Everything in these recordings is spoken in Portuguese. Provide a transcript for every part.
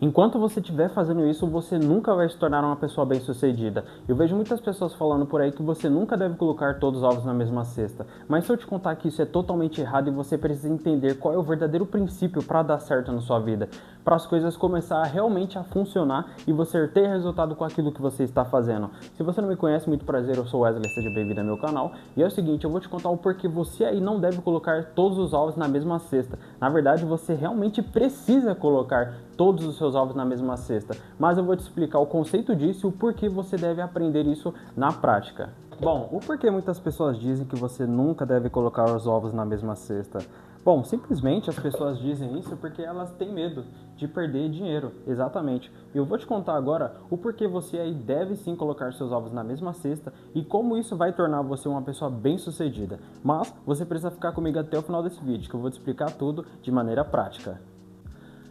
Enquanto você estiver fazendo isso, você nunca vai se tornar uma pessoa bem-sucedida. Eu vejo muitas pessoas falando por aí que você nunca deve colocar todos os ovos na mesma cesta. Mas se eu te contar que isso é totalmente errado e você precisa entender qual é o verdadeiro princípio para dar certo na sua vida, para as coisas começar realmente a funcionar e você ter resultado com aquilo que você está fazendo. Se você não me conhece, muito prazer, eu sou Wesley, seja bem-vindo ao meu canal. E é o seguinte, eu vou te contar o porquê você aí não deve colocar todos os ovos na mesma cesta. Na verdade, você realmente precisa colocar todos os seus ovos na mesma cesta, mas eu vou te explicar o conceito disso e o porquê você deve aprender isso na prática. Bom, o porquê muitas pessoas dizem que você nunca deve colocar os ovos na mesma cesta? Bom, simplesmente as pessoas dizem isso porque elas têm medo de perder dinheiro, exatamente. E eu vou te contar agora o porquê você aí deve sim colocar seus ovos na mesma cesta e como isso vai tornar você uma pessoa bem-sucedida. Mas você precisa ficar comigo até o final desse vídeo, que eu vou te explicar tudo de maneira prática.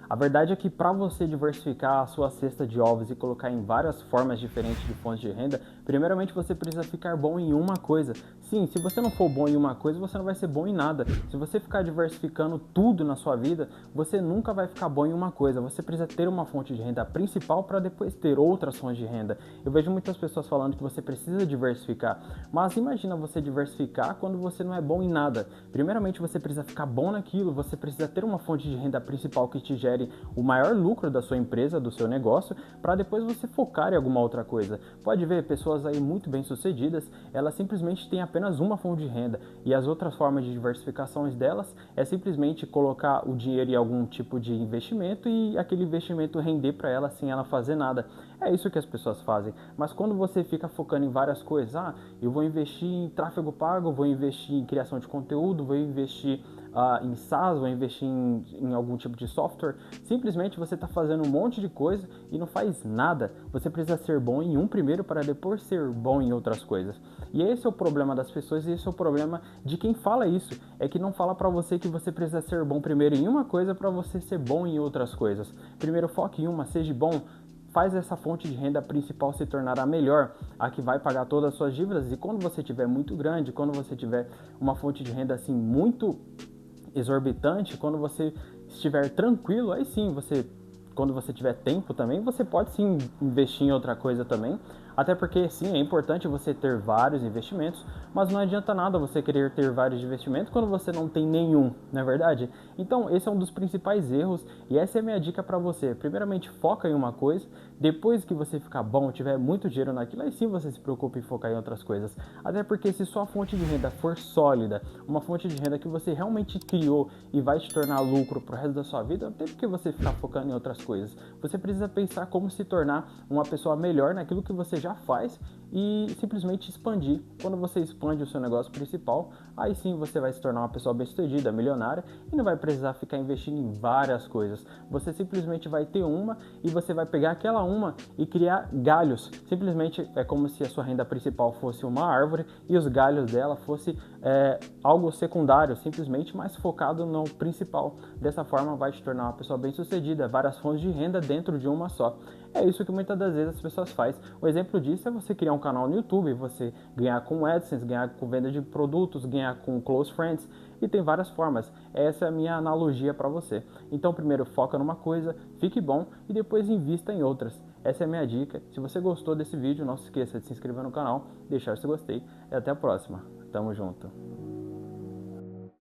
A verdade é que para você diversificar a sua cesta de ovos e colocar em várias formas diferentes de fontes de renda, primeiramente você precisa ficar bom em uma coisa. Sim, se você não for bom em uma coisa, você não vai ser bom em nada. Se você ficar diversificando tudo na sua vida, você nunca vai ficar bom em uma coisa. Você precisa ter uma fonte de renda principal para depois ter outras fontes de renda. Eu vejo muitas pessoas falando que você precisa diversificar, mas imagina você diversificar quando você não é bom em nada. Primeiramente você precisa ficar bom naquilo, você precisa ter uma fonte de renda principal que te gere o maior lucro da sua empresa, do seu negócio, para depois você focar em alguma outra coisa. Pode ver pessoas aí muito bem sucedidas, elas simplesmente têm apenas uma fonte de renda e as outras formas de diversificações delas é simplesmente colocar o dinheiro em algum tipo de investimento e aquele investimento render para ela sem ela fazer nada. É isso que as pessoas fazem. Mas quando você fica focando em várias coisas, eu vou investir em tráfego pago, vou investir em criação de conteúdo, vou investir em SaaS, vou investir em algum tipo de software, simplesmente você está fazendo um monte de coisa e não faz nada. Você precisa ser bom em um primeiro para depois ser bom em outras coisas. E esse é o problema das pessoas e esse é o problema de quem fala isso, é que não fala para você que você precisa ser bom primeiro em uma coisa para você ser bom em outras coisas. Primeiro foque em uma, seja bom, faz essa fonte de renda principal se tornar a melhor, a que vai pagar todas as suas dívidas, e quando você tiver muito grande, quando você tiver uma fonte de renda assim muito exorbitante, quando você estiver tranquilo, aí sim quando você tiver tempo também, você pode sim investir em outra coisa também. Até porque sim, é importante você ter vários investimentos, mas não adianta nada você querer ter vários investimentos quando você não tem nenhum, não é verdade? Então esse é um dos principais erros e essa é a minha dica para você. Primeiramente foca em uma coisa, depois que você ficar bom, tiver muito dinheiro naquilo, aí sim você se preocupa em focar em outras coisas. Até porque se sua fonte de renda for sólida, uma fonte de renda que você realmente criou e vai te tornar lucro pro resto da sua vida, não tem por que você ficar focando em outras coisas. Você precisa pensar como se tornar uma pessoa melhor naquilo que você já faz e simplesmente expandir. Quando você expande o seu negócio principal, aí sim você vai se tornar uma pessoa bem-sucedida, milionária e não vai precisar ficar investindo em várias coisas. Você simplesmente vai ter uma e você vai pegar aquela uma e criar galhos. Simplesmente é como se a sua renda principal fosse uma árvore e os galhos dela fosse algo secundário, simplesmente mais focado no principal. Dessa forma vai te tornar uma pessoa bem-sucedida, várias fontes de renda dentro de uma só. É isso que muitas das vezes as pessoas fazem. O exemplo disso é você criar um canal no YouTube, você ganhar com AdSense, ganhar com venda de produtos, ganhar com Close Friends, e tem várias formas. Essa é a minha analogia para você. Então primeiro foca numa coisa, fique bom e depois invista em outras. Essa é a minha dica. Se você gostou desse vídeo, não se esqueça de se inscrever no canal, deixar seu gostei e até a próxima. Tamo junto.